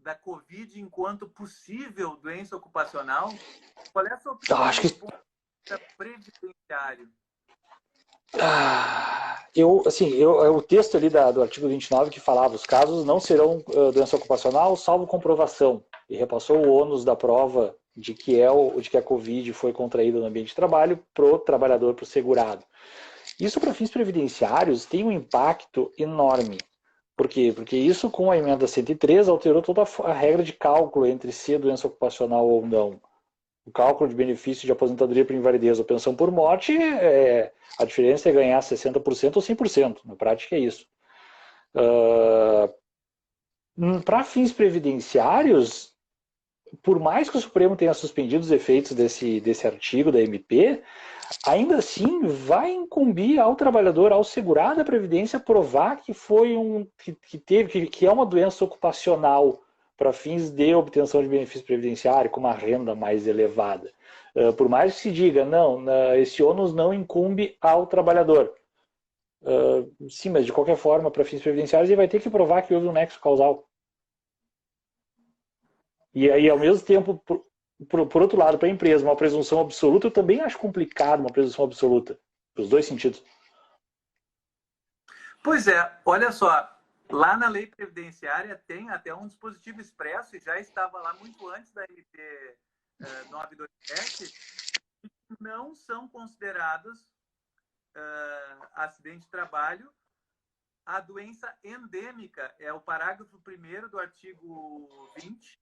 da Covid enquanto possível doença ocupacional? Qual é a sua opinião Acho que do ponto de vista previdenciário? o texto ali do artigo 29 que falava os casos não serão doença ocupacional, salvo comprovação, e repassou o ônus da prova de que a Covid foi contraída no ambiente de trabalho para o trabalhador, para o segurado. Isso, para fins previdenciários, tem um impacto enorme. Por quê? Porque isso, com a emenda 103, alterou toda a regra de cálculo entre ser doença ocupacional ou não. O cálculo de benefício de aposentadoria por invalidez ou pensão por morte, a diferença é ganhar 60% ou 100%. Na prática é isso. Para fins previdenciários, por mais que o Supremo tenha suspendido os efeitos desse artigo da MP, ainda assim vai incumbir ao trabalhador, ao segurado da Previdência, provar que que é uma doença ocupacional para fins de obtenção de benefício previdenciário com uma renda mais elevada. Por mais que se diga, não, esse ônus não incumbe ao trabalhador. Sim, mas de qualquer forma, para fins previdenciários, ele vai ter que provar que houve um nexo causal. E aí, ao mesmo tempo, por outro lado, para a empresa, uma presunção absoluta, eu também acho complicado uma presunção absoluta, nos dois sentidos. Pois é, olha só, lá na lei previdenciária tem até um dispositivo expresso, e já estava lá muito antes da MP 927, que não são considerados acidente de trabalho a doença endêmica, é o parágrafo 1º do artigo 20,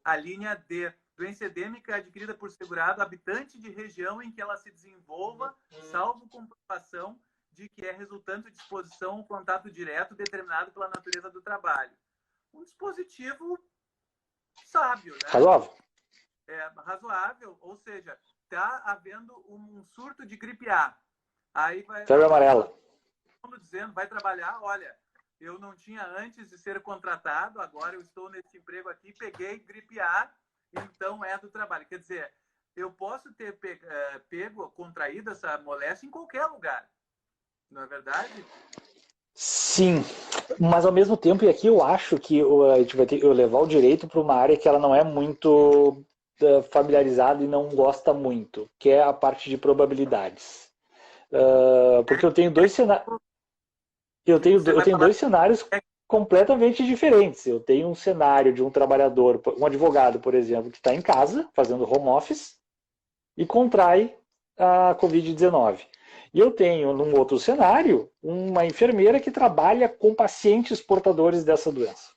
a linha D. Doença endêmica é adquirida por segurado habitante de região em que ela se desenvolva, salvo comprovação de que é resultante de exposição ou contato direto determinado pela natureza do trabalho. Um dispositivo sábio, né? Razoável. Razoável, ou seja, está havendo um surto de gripe A. Aí vai... Febre amarela. Dizendo, vai trabalhar, olha, eu não tinha antes de ser contratado, agora eu estou nesse emprego aqui, peguei gripe A, então é do trabalho. Quer dizer, eu posso ter contraído essa moléstia em qualquer lugar, não é verdade? Sim, mas ao mesmo tempo, e aqui eu acho que a gente vai ter que levar o direito para uma área que ela não é muito familiarizada e não gosta muito, que é a parte de probabilidades. Porque eu tenho dois cenários. Eu tenho dois cenários completamente diferentes. Eu tenho um cenário de um trabalhador, um advogado, por exemplo, que está em casa, fazendo home office, e contrai a Covid-19. E eu tenho, num outro cenário, uma enfermeira que trabalha com pacientes portadores dessa doença.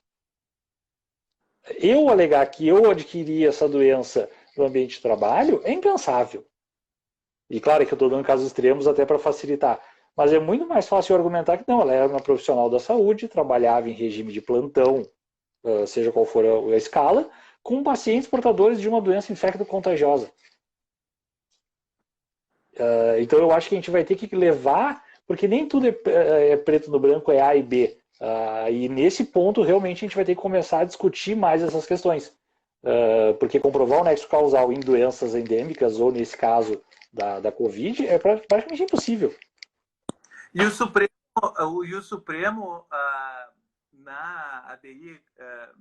Eu alegar que eu adquiri essa doença no ambiente de trabalho é impensável. E claro que eu estou dando casos extremos até para facilitar. Mas é muito mais fácil argumentar que não, ela era uma profissional da saúde, trabalhava em regime de plantão, seja qual for a escala, com pacientes portadores de uma doença infecto-contagiosa. Então eu acho que a gente vai ter que levar, porque nem tudo é preto no branco, é A e B. E nesse ponto, realmente, a gente vai ter que começar a discutir mais essas questões. Porque comprovar o nexo causal em doenças endêmicas, ou nesse caso da Covid, é praticamente impossível. E o Supremo na ADI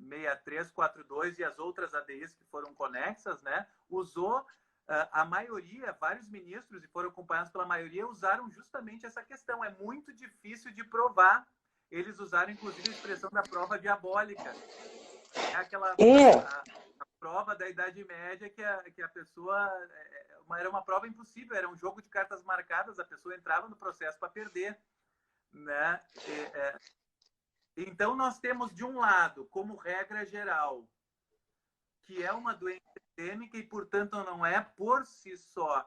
6342 e as outras ADIs que foram conexas, né, usou a maioria, vários ministros, e foram acompanhados pela maioria, usaram justamente essa questão. É muito difícil de provar. Eles usaram, inclusive, a expressão da prova diabólica. É aquela a prova da Idade Média que a pessoa... Era uma prova impossível, era um jogo de cartas marcadas, a pessoa entrava no processo para perder, né? Então, nós temos, de um lado, como regra geral, que é uma doença endêmica e, portanto, não é, por si só,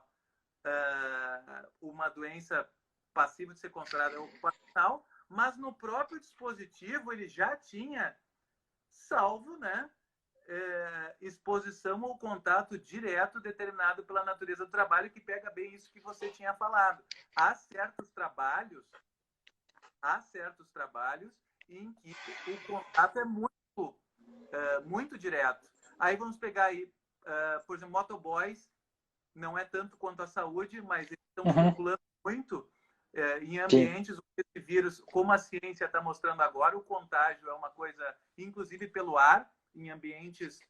uma doença passível de ser considerada ocupacional, mas no próprio dispositivo ele já tinha, salvo, né, exposição ou contato direto determinado pela natureza do trabalho, que pega bem isso que você tinha falado. Há certos trabalhos em que o contato é muito direto. Aí vamos pegar aí, por exemplo, motoboys, não é tanto quanto a saúde, mas eles estão circulando muito. em ambientes onde esse vírus, como a ciência está mostrando agora, o contágio é uma coisa, inclusive pelo ar, em ambientes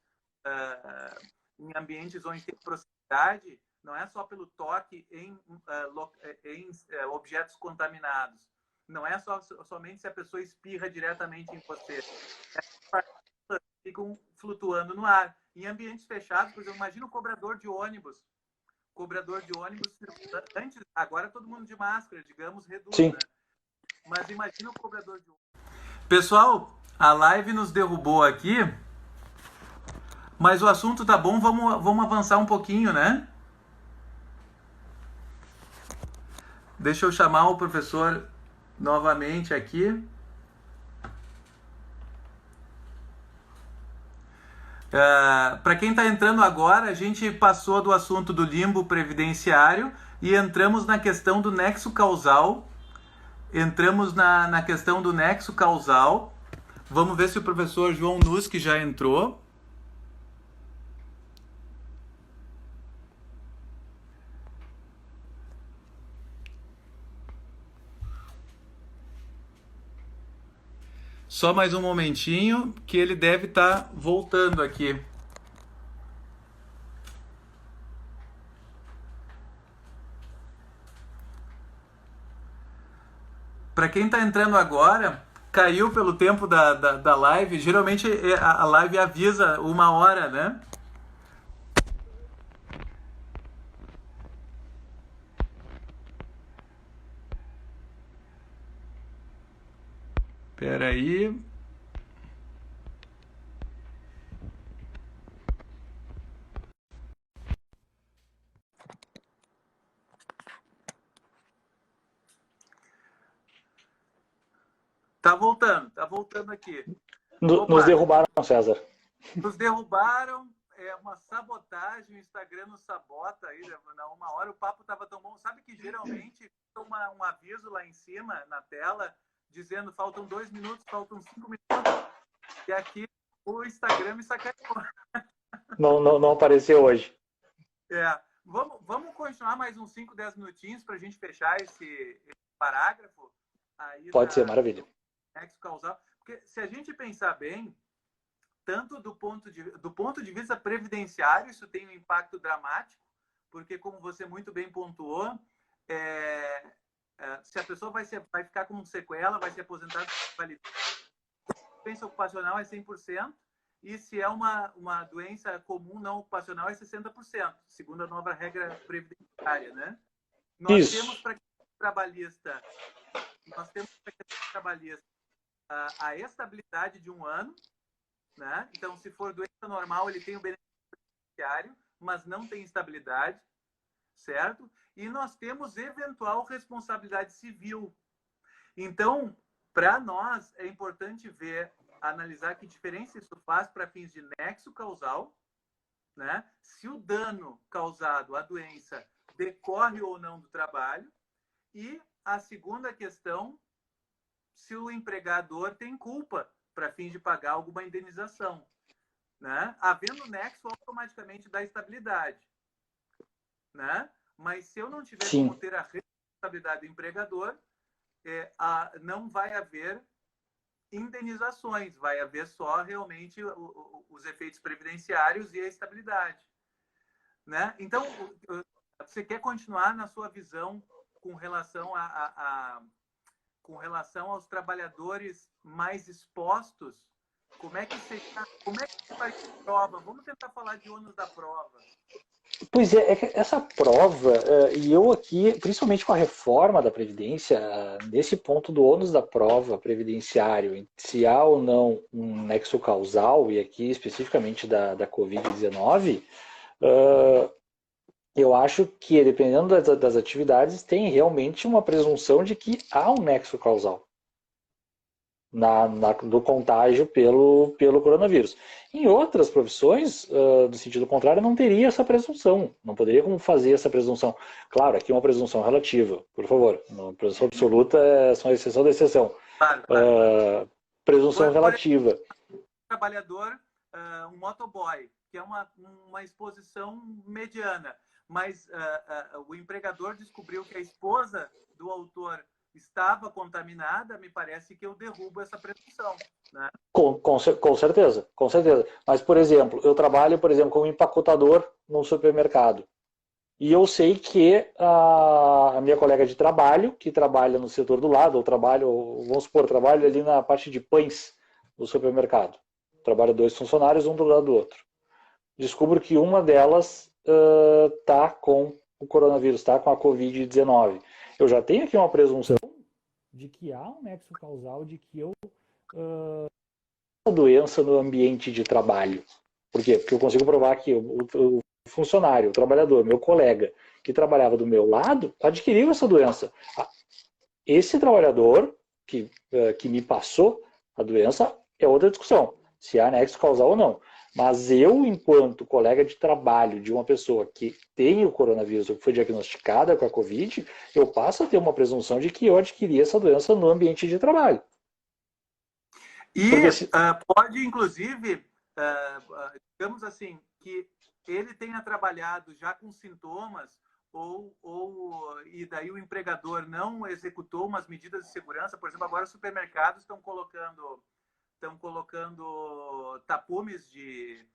onde tem proximidade, não é só pelo toque em objetos contaminados. Não é somente se a pessoa espirra diretamente em você. As partículas ficam flutuando no ar. Em ambientes fechados, por exemplo, imagina o cobrador de ônibus. Antes, agora todo mundo de máscara, digamos, reduz, né? Mas imagina o cobrador de ônibus. Pessoal, a live nos derrubou aqui, mas o assunto tá bom, vamos avançar um pouquinho, né? Deixa eu chamar o professor novamente aqui. Para quem está entrando agora, a gente passou do assunto do limbo previdenciário e entramos na questão do nexo causal. Vamos ver se o professor João Nuski já entrou. Só mais um momentinho, que ele deve estar voltando aqui. Para quem está entrando agora, caiu pelo tempo da live. Geralmente a live avisa 1 hora, né? Espera aí. Tá voltando aqui. Nos derrubaram, César. Nos derrubaram, é uma sabotagem, o Instagram nos sabota aí, na 1 hora o papo tava tão bom. Sabe que geralmente um aviso lá em cima, na tela, dizendo faltam 2 minutos, faltam 5 minutos, e aqui o Instagram me sacaneou. Não apareceu hoje. Vamos continuar mais uns 5, 10 minutinhos para a gente fechar esse parágrafo. Aí Pode ser, maravilha. Nexo causal. Porque se a gente pensar bem, tanto do ponto de vista previdenciário, isso tem um impacto dramático, porque como você muito bem pontuou, se a pessoa vai ficar com sequela, vai ser aposentada com validade, a doença ocupacional é 100%, e se é uma doença comum não ocupacional é 60%, segundo a nova regra previdenciária, né? Nós temos para trabalhista a estabilidade de 1 ano, né? Então, se for doença normal, ele tem o benefício previdenciário, mas não tem estabilidade, certo? E nós temos eventual responsabilidade civil. Então, para nós, é importante analisar que diferença isso faz para fins de nexo causal, né? Se o dano causado à doença decorre ou não do trabalho, e a segunda questão, se o empregador tem culpa para fins de pagar alguma indenização, né? Havendo nexo, automaticamente dá estabilidade, né? Mas se eu não tiver como ter a responsabilidade do empregador, não vai haver indenizações, vai haver só realmente os efeitos previdenciários e a estabilidade, né? Então, você quer continuar na sua visão com relação aos trabalhadores mais expostos? Como é que você faz prova? Vamos tentar falar de ônus da prova. Pois é, essa prova, e eu aqui, principalmente com a reforma da Previdência, nesse ponto do ônus da prova previdenciário, se há ou não um nexo causal, e aqui especificamente da Covid-19, eu acho que, dependendo das atividades, tem realmente uma presunção de que há um nexo causal do contágio pelo coronavírus. Em outras profissões, do sentido contrário, não teria essa presunção. Não poderia como fazer essa presunção. Claro, aqui é uma presunção relativa, por favor. Uma presunção absoluta é só a exceção da exceção. Claro. Presunção relativa. Trabalhador, um motoboy, que é uma exposição mediana. mas o empregador descobriu que a esposa do autor estava contaminada, me parece que eu derrubo essa presunção, né? Com certeza, com certeza. Mas, por exemplo, eu trabalho, por exemplo, como empacotador num supermercado. E eu sei que a minha colega de trabalho, que trabalha no setor do lado, ou trabalho, vamos supor, trabalho ali na parte de pães do supermercado. Trabalho 2 funcionários, um do lado do outro. Descubro que uma delas está com o coronavírus, está com a Covid-19. Eu já tenho aqui uma presunção de que há um nexo causal, de que eu a doença no ambiente de trabalho. Por quê? Porque eu consigo provar que o funcionário, o trabalhador, meu colega, que trabalhava do meu lado, adquiriu essa doença. Esse trabalhador que me passou a doença é outra discussão, se há nexo causal ou não. Mas eu, enquanto colega de trabalho de uma pessoa que tem o coronavírus ou que foi diagnosticada com a Covid, eu passo a ter uma presunção de que eu adquiri essa doença no ambiente de trabalho. E pode, inclusive, digamos assim, que ele tenha trabalhado já com sintomas e daí o empregador não executou umas medidas de segurança. Por exemplo, agora os supermercados estão colocando tapumes de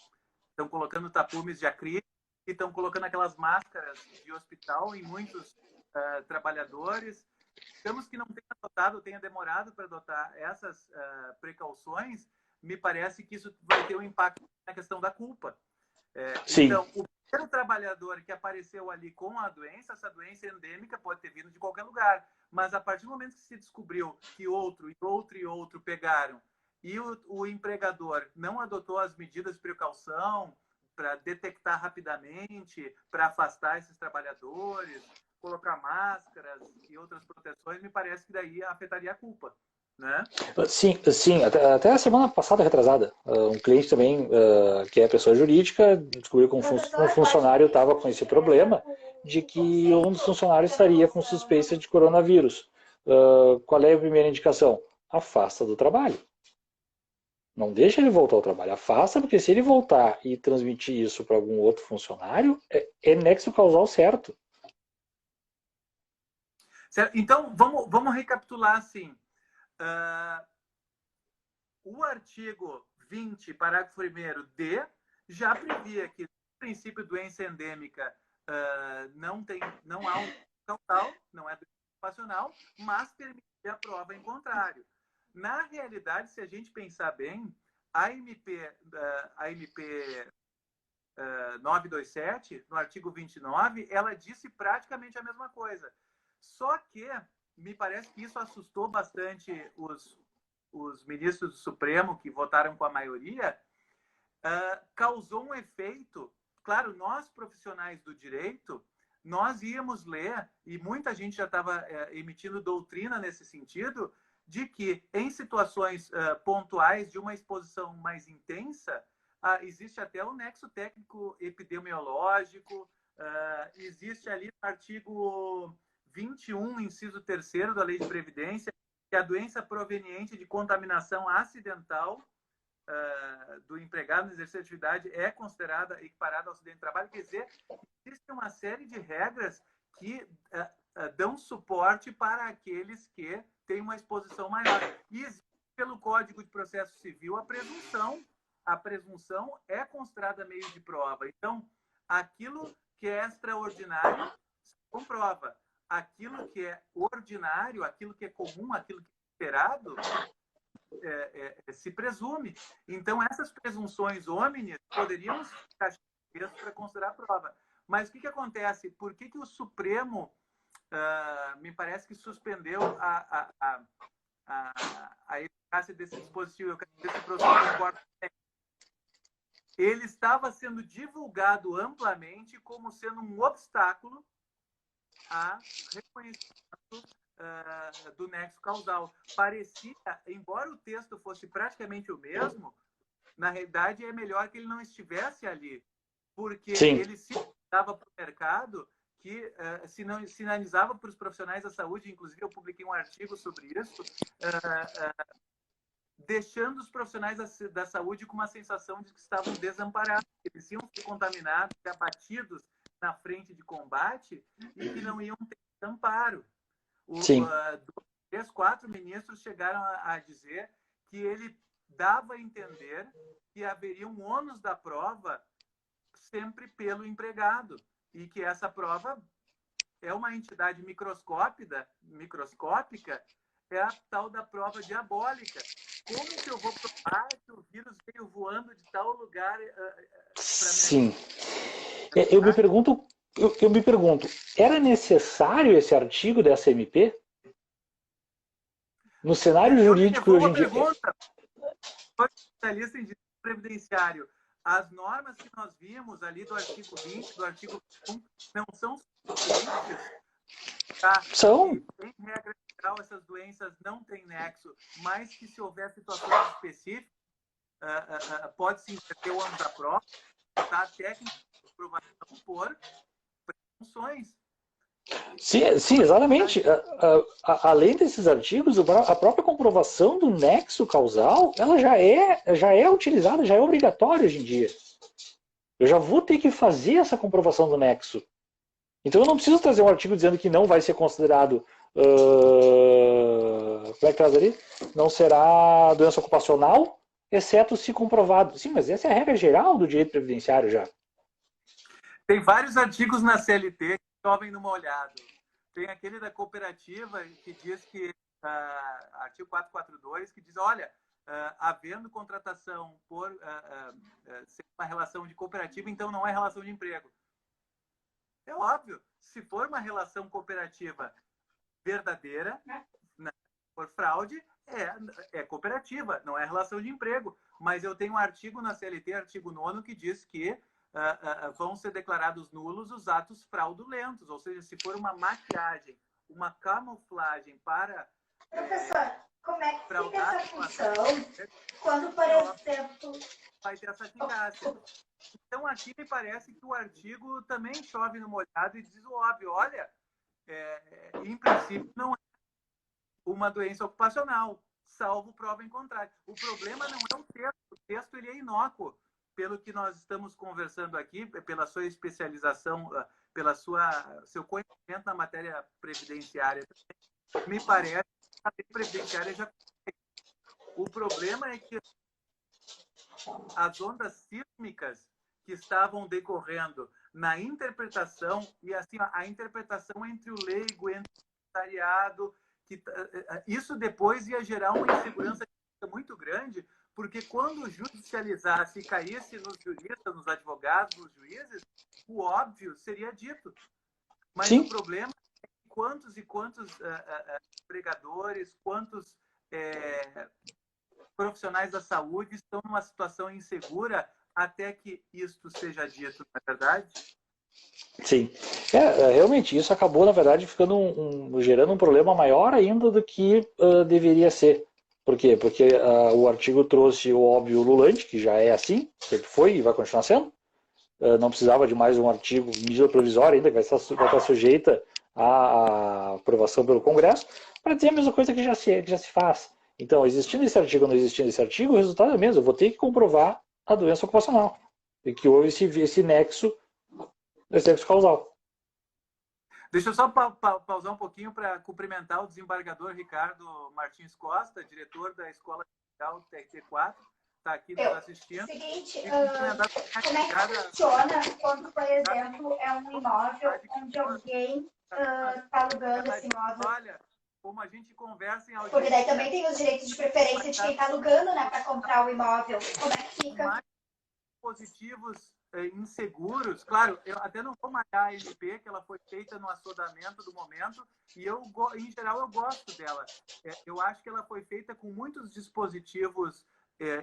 acrílico e estão colocando aquelas máscaras de hospital em muitos trabalhadores. Digamos que não tenha adotado, tenha demorado para adotar essas precauções, me parece que isso vai ter um impacto na questão da culpa. Então, o primeiro trabalhador que apareceu ali com a doença, essa doença endêmica pode ter vindo de qualquer lugar, mas a partir do momento que se descobriu que outro pegaram e o empregador não adotou as medidas de precaução para detectar rapidamente, para afastar esses trabalhadores, colocar máscaras e outras proteções, me parece que daí afetaria a culpa, né? Sim, sim. Até a semana passada, retrasada, um cliente também, que é pessoa jurídica, descobriu que um funcionário estava com esse problema de que um dos funcionários estaria com suspeita de coronavírus. Qual é a primeira indicação? Afasta do trabalho. Não deixa ele voltar ao trabalho, afasta, porque se ele voltar e transmitir isso para algum outro funcionário, é nexo causal certo. Então, vamos recapitular assim. O artigo 20, parágrafo 1º já previa que, no princípio, doença endêmica não há um causal, não é doença ocupacional, mas permitia a prova em contrário. Na realidade, se a gente pensar bem, a MP 927, no artigo 29, ela disse praticamente a mesma coisa. Só que me parece que isso assustou bastante os ministros do Supremo, que votaram com a maioria, causou um efeito. Claro, nós, profissionais do direito, nós íamos ler, e muita gente já estava emitindo doutrina nesse sentido, de que em situações pontuais de uma exposição mais intensa, existe até o nexo técnico epidemiológico, existe ali no artigo 21, inciso 3º da Lei de Previdência, que a doença proveniente de contaminação acidental do empregado no exercício de atividade é considerada equiparada ao acidente de trabalho. Quer dizer, existe uma série de regras que dão suporte para aqueles que têm uma exposição maior. E existe, pelo Código de Processo Civil, a presunção é considerada meio de prova. Então, aquilo que é extraordinário se comprova. Aquilo que é ordinário, aquilo que é comum, aquilo que é esperado, se presume. Então, essas presunções homines poderiam ficar para considerar a prova. Mas o que acontece? Por que o Supremo me parece que suspendeu a eficácia desse dispositivo? Eu quero ver se o professor concorda. Ele estava sendo divulgado amplamente como sendo um obstáculo a reconhecimento do nexo causal. Parecia, embora o texto fosse praticamente o mesmo, na realidade é melhor que ele não estivesse ali, porque ele sinalizava para o mercado que sinalizava para os profissionais da saúde, inclusive eu publiquei um artigo sobre isso, deixando os profissionais da saúde com uma sensação de que estavam desamparados, que eles iam ser contaminados, abatidos na frente de combate e que não iam ter amparo. Sim. 3, 4 ministros chegaram a dizer que ele dava a entender que haveria um ônus da prova sempre pelo empregado e que essa prova é uma entidade microscópica, é a tal da prova diabólica. Como que eu vou provar que o vírus veio voando de tal lugar? Sim. Eu me pergunto, era necessário esse artigo dessa MP? No cenário jurídico hoje em dia... Especialista em direito previdenciário, as normas que nós vimos ali do artigo 20, do artigo 21, não são suficientes? Tá? São. E, em regra geral, essas doenças não têm nexo, mas que se houver situações específicas, pode-se inverter o ônus da prova, tá? A técnica de aprovação por presunções. Sim, exatamente. Além desses artigos, a própria comprovação do nexo causal, ela já é utilizada, já é obrigatória hoje em dia. Eu já vou ter que fazer essa comprovação do nexo. Então eu não preciso trazer um artigo dizendo que não vai ser considerado, como é que traz ali? Não será doença ocupacional, exceto se comprovado. Sim, mas essa é a regra geral do direito previdenciário já. Tem vários artigos na CLT que chovem numa olhada. Tem aquele da cooperativa que diz que, artigo 442, que diz, olha, havendo contratação por ser uma relação de cooperativa, então não é relação de emprego. É óbvio, se for uma relação cooperativa verdadeira, né, por fraude, é cooperativa, não é relação de emprego. Mas eu tenho um artigo na CLT, artigo 9º, que diz que vão ser declarados nulos os atos fraudulentos, ou seja, se for uma maquiagem, uma camuflagem para... Professor, como é que fica essa função quando, por exemplo... Vai ter essa eficácia. Então, aqui me parece que o artigo também chove no molhado e diz o óbvio, olha, em princípio não é uma doença ocupacional, salvo prova em contrário. O problema não é o texto ele é inócuo. Pelo que nós estamos conversando aqui, pela sua especialização, pela seu conhecimento na matéria previdenciária, me parece que a lei previdenciária já... O problema é que as ondas sísmicas que estavam decorrendo na interpretação, e assim, a interpretação entre o leigo, entre o secretariado, isso depois ia gerar uma insegurança muito grande, porque quando judicializasse e caísse nos juristas, nos advogados, nos juízes, o óbvio seria dito. Mas Sim. O problema é quantos e quantos empregadores, quantos profissionais da saúde estão numa situação insegura até que isto seja dito, não é verdade? Sim. Realmente, isso acabou, na verdade, ficando gerando um problema maior ainda do que deveria ser. Por quê? Porque o artigo trouxe o óbvio ululante, que já é assim, sempre foi e vai continuar sendo. Não precisava de mais um artigo, medida provisória ainda, que vai estar sujeita à aprovação pelo Congresso, para dizer a mesma coisa que já se faz. Então, existindo esse artigo ou não existindo esse artigo, o resultado é o mesmo. Eu vou ter que comprovar a doença ocupacional. E que houve esse nexo causal. Deixa eu só pausar um pouquinho para cumprimentar o desembargador Ricardo Martins Costa, diretor da Escola Judicial TRT4, está aqui nos assistindo. Seguinte, como é que funciona quando, por exemplo, é um imóvel onde alguém está alugando esse imóvel? Olha, como a gente conversa em audiência... Porque daí também tem os direitos de preferência de quem está alugando, né, para comprar o imóvel. Como é que fica? Mais dispositivos inseguros, claro, eu até não vou malhar a MP, que ela foi feita no assodamento do momento, e em geral, eu gosto dela. Eu acho que ela foi feita com muitos dispositivos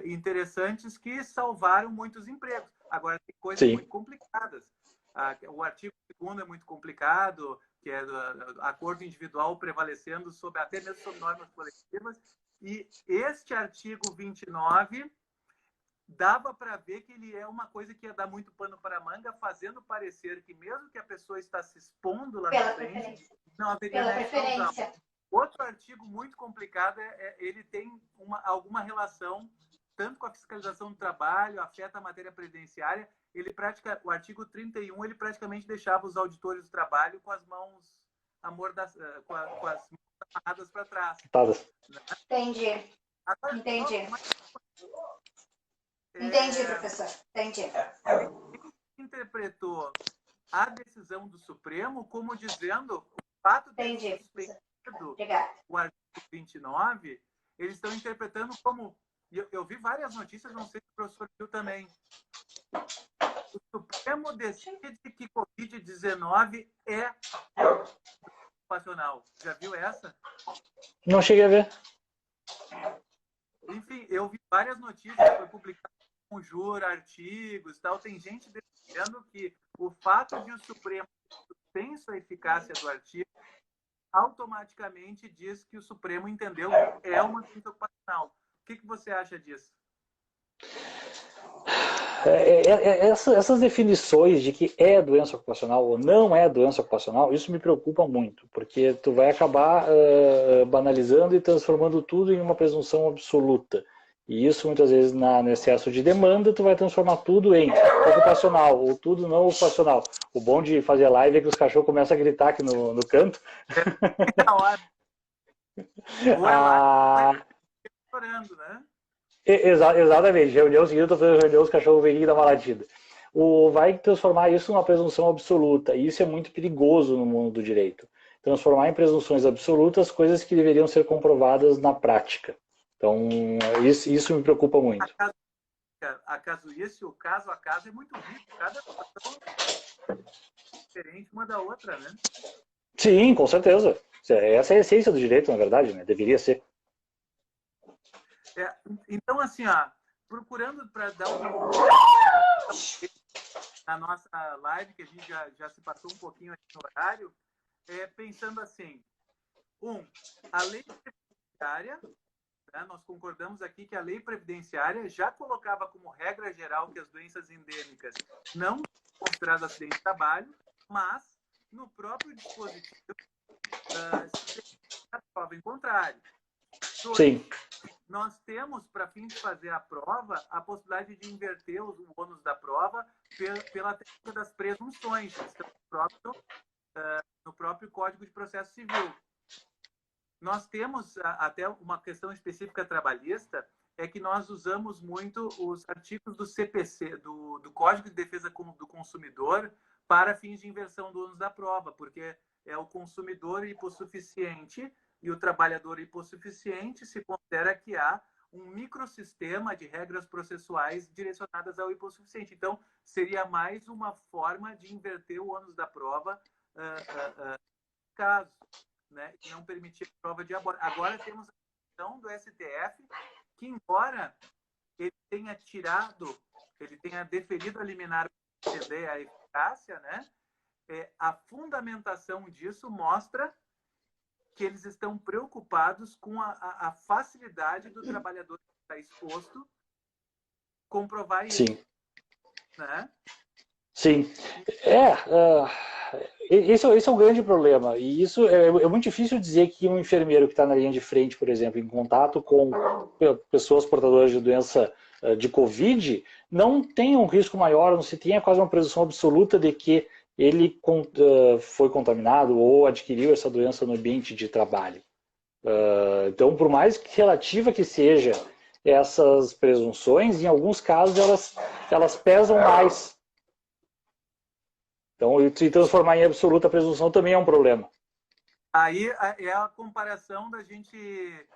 interessantes que salvaram muitos empregos. Agora, tem coisas muito complicadas. O artigo 2º é muito complicado, que é acordo individual prevalecendo até mesmo sobre normas coletivas, e este artigo 29 dava para ver que ele é uma coisa que ia dar muito pano para a manga, fazendo parecer que mesmo que a pessoa está se expondo lá na frente, não haveria preferência. Outro artigo muito complicado ele tem alguma relação tanto com a fiscalização do trabalho, afeta a matéria previdenciária. O artigo 31, ele praticamente deixava os auditores do trabalho com as mãos com as mãos amarradas para trás. Né? Entendi. Agora, entendi. Entendi, professor. Entendi. Interpretou a decisão do Supremo como dizendo o fato de ter suspendido o artigo 29, eles estão interpretando como... Eu vi várias notícias, não sei se o professor viu também. O Supremo decide que Covid-19 é ocupacional. Já viu essa? Não cheguei a ver. Enfim, eu vi várias notícias, foi publicado com jura, artigos e tal. Tem gente defendendo que o fato de o Supremo suspenso a eficácia do artigo automaticamente diz que o Supremo entendeu que é uma doença ocupacional. O que você acha disso? Essas definições de que é doença ocupacional ou não é doença ocupacional, isso me preocupa muito, porque tu vai acabar banalizando e transformando tudo em uma presunção absoluta. E isso, muitas vezes, no excesso de demanda, tu vai transformar tudo em ocupacional ou tudo não ocupacional. O bom de fazer live é que os cachorros começam a gritar aqui no canto. Chorando, né? Exatamente. Reunião seguida, eu tô fazendo reunião, os cachorros vêm e dão uma latida. Vai transformar isso numa presunção absoluta. E isso é muito perigoso no mundo do direito. Transformar em presunções absolutas coisas que deveriam ser comprovadas na prática. Então, isso me preocupa muito. A casuística, o caso a caso é muito rico. Cada situação é diferente uma da outra, né? Sim, com certeza. Essa é a essência do direito, na verdade, né? Deveria ser. Então, assim, procurando para dar na nossa live, que a gente já se passou um pouquinho aqui no horário, pensando assim, a lei previdenciária, né, nós concordamos aqui que a lei previdenciária já colocava como regra geral que as doenças endêmicas não são consideradas acidente de trabalho, mas no próprio dispositivo se prova em contrário. Sim. Nós temos, para fim de fazer a prova, a possibilidade de inverter o ônus da prova pela técnica das presunções, que estão no próprio Código de Processo Civil. Nós temos até uma questão específica trabalhista, é que nós usamos muito os artigos do CPC, do Código de Defesa do Consumidor, para fins de inversão do ônus da prova, porque é o consumidor hipossuficiente e o trabalhador hipossuficiente se considera que há um microsistema de regras processuais direcionadas ao hipossuficiente. Então, seria mais uma forma de inverter o ônus da prova caso, né, e não permitir a prova de aborto. Agora temos a questão do STF, que embora ele tenha deferido a liminar para entender a eficácia, né, a fundamentação disso mostra que eles estão preocupados com a facilidade do trabalhador que está exposto comprovar isso. Sim. Né? Sim. Esse é um grande problema. E isso é muito difícil dizer que um enfermeiro que está na linha de frente, por exemplo, em contato com pessoas portadoras de doença de Covid, não tenha um risco maior, não se tenha quase uma presunção absoluta de que ele foi contaminado ou adquiriu essa doença no ambiente de trabalho. Então, por mais relativa que seja essas presunções, em alguns casos elas pesam mais. Então, se transformar em absoluta presunção também é um problema. Aí é a comparação da gente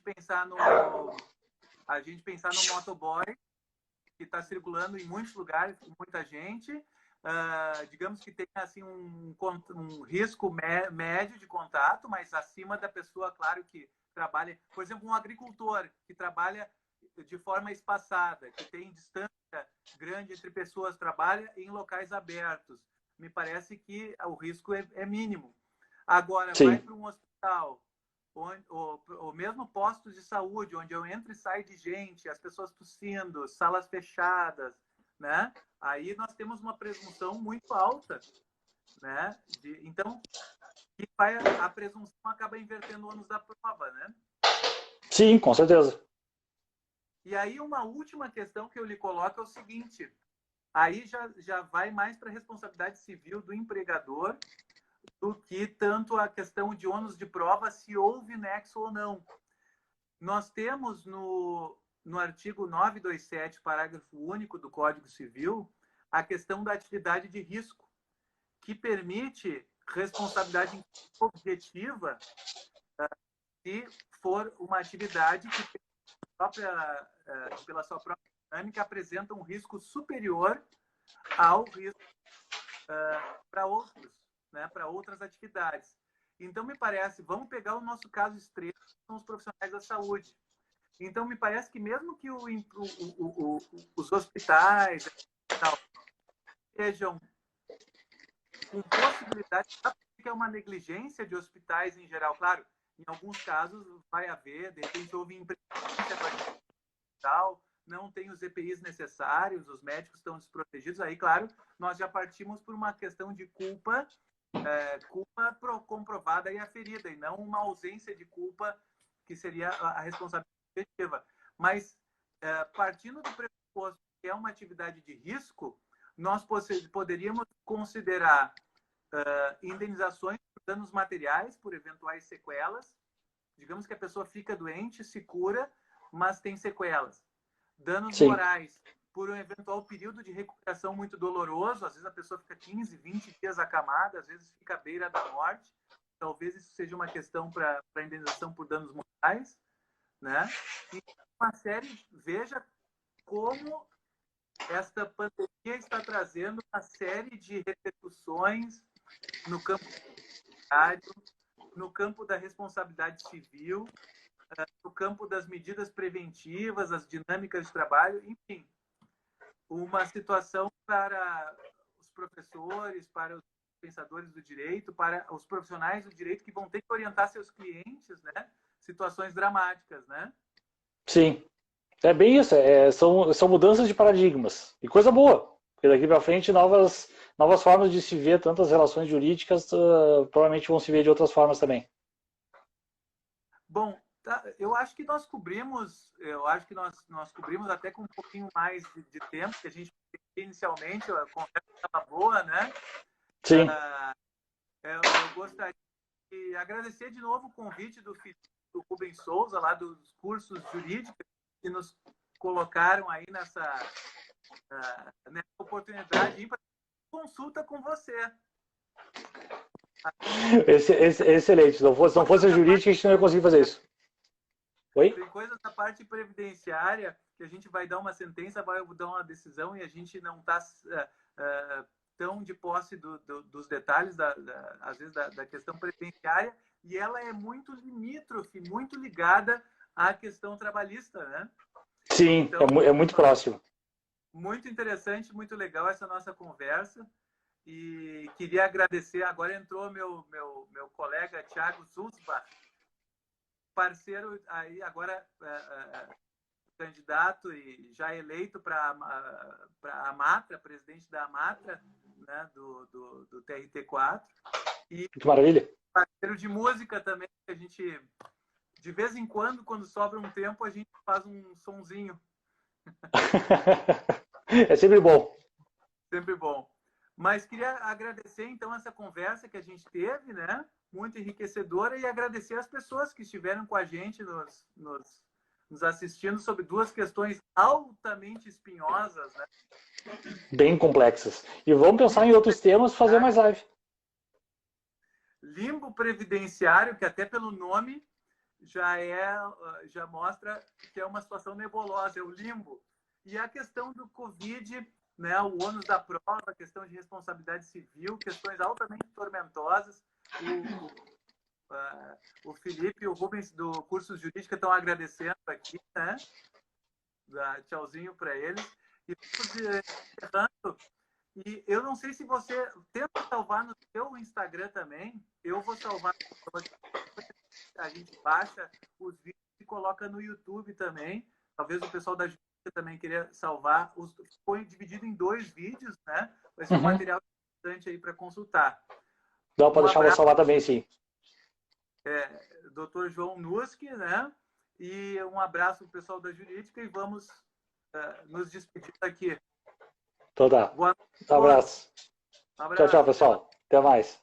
pensar no motoboy que está circulando em muitos lugares com muita gente. Digamos que tem assim um risco médio de contato, mas acima da pessoa, claro, que trabalha, por exemplo, um agricultor que trabalha de forma espaçada, que tem distância grande entre pessoas, trabalha em locais abertos. Me parece que o risco é mínimo. Agora, Sim. Vai para um hospital, ou mesmo postos de saúde, onde eu entro e saio de gente, as pessoas tossindo, salas fechadas, né? Aí nós temos uma presunção muito alta, né? Então, a presunção acaba invertendo o ônus da prova, né? Sim, com certeza. E aí uma última questão que eu lhe coloco é o seguinte, aí já vai mais para a responsabilidade civil do empregador do que tanto a questão de ônus de prova, se houve nexo ou não. Nós temos no artigo 927, parágrafo único do Código Civil, a questão da atividade de risco, que permite responsabilidade objetiva se for uma atividade que pela sua própria dinâmica apresenta um risco superior ao risco para outros, né, para outras atividades. Então, me parece, vamos pegar o nosso caso extremo, que são os profissionais da saúde. Então, me parece que mesmo que os hospitais sejam com possibilidade, que é uma negligência de hospitais em geral, claro, em alguns casos vai haver, de repente houve imprecedência para o hospital, não tem os EPIs necessários, os médicos estão desprotegidos, aí, claro, nós já partimos por uma questão de culpa comprovada e aferida, e não uma ausência de culpa, que seria a responsabilidade efetiva. Mas, partindo do pressuposto que é uma atividade de risco, nós poderíamos considerar indenizações por danos materiais, por eventuais sequelas. Digamos que a pessoa fica doente, se cura, mas tem sequelas. Danos morais por um eventual período de recuperação muito doloroso. Às vezes a pessoa fica 15, 20 dias acamada, às vezes fica à beira da morte. Talvez isso seja uma questão para indenização por danos morais, né? E uma série, veja como esta pandemia está trazendo uma série de repercussões no campo no campo da responsabilidade civil, no campo das medidas preventivas, as dinâmicas de trabalho, enfim, uma situação para os professores, para os pensadores do direito, para os profissionais do direito que vão ter que orientar seus clientes, né? Situações dramáticas, né? Sim, é bem isso, são mudanças de paradigmas, e coisa boa, porque daqui para frente novas formas de se ver, tantas relações jurídicas, provavelmente vão se ver de outras formas também. Bom, eu acho que nós cobrimos, até com um pouquinho mais de tempo, que a gente inicialmente, a conversa estava boa, né? Sim. Eu gostaria de agradecer de novo o convite do Rubens Souza, lá dos cursos jurídicos, que nos colocaram aí nessa oportunidade de ir para consulta com você. Excelente. Se não fosse a jurídica, a gente não ia conseguir fazer isso. Oi? Tem coisas da parte previdenciária que a gente vai dar uma sentença, vai dar uma decisão e a gente não está tão de posse dos detalhes, às vezes, da questão previdenciária, e ela é muito limítrofe, muito ligada à questão trabalhista, né? Sim, então, é muito próximo. Muito interessante, muito legal essa nossa conversa. E queria agradecer, agora entrou meu colega Thiago Sulzbach, parceiro aí, agora candidato e já eleito para a Amatra, presidente da Amatra, né, do TRT4. E que maravilha! Parceiro de música também, que a gente, de vez em quando sobra um tempo, a gente faz um sonzinho. É sempre bom. Sempre bom. Mas queria agradecer, então, essa conversa que a gente teve, né? Muito enriquecedora, e agradecer as pessoas que estiveram com a gente nos assistindo sobre duas questões altamente espinhosas, né? Bem complexas. E vamos pensar em outros temas, fazer mais live. Limbo previdenciário, que até pelo nome já mostra que é uma situação nebulosa, é o limbo. E a questão do Covid, né, o ônus da prova, a questão de responsabilidade civil, questões altamente tormentosas. O Felipe e o Rubens do curso Jurídica estão agradecendo aqui, né? Tchauzinho para eles. E encerrando, e eu não sei se você tenta salvar no seu Instagram também. Eu vou salvar. A gente baixa os vídeos e coloca no YouTube também. Talvez o pessoal da Jurídica também queria salvar. Foi dividido em 2 vídeos, né? Vai ser um material importante aí para consultar. Dá para deixar eu salvar também, sim. Dr. João Nuski, né? E um abraço para o pessoal da jurídica e vamos nos despedir aqui. Então tá. Boa noite. Um abraço. Um abraço. Tchau, pessoal. Até mais.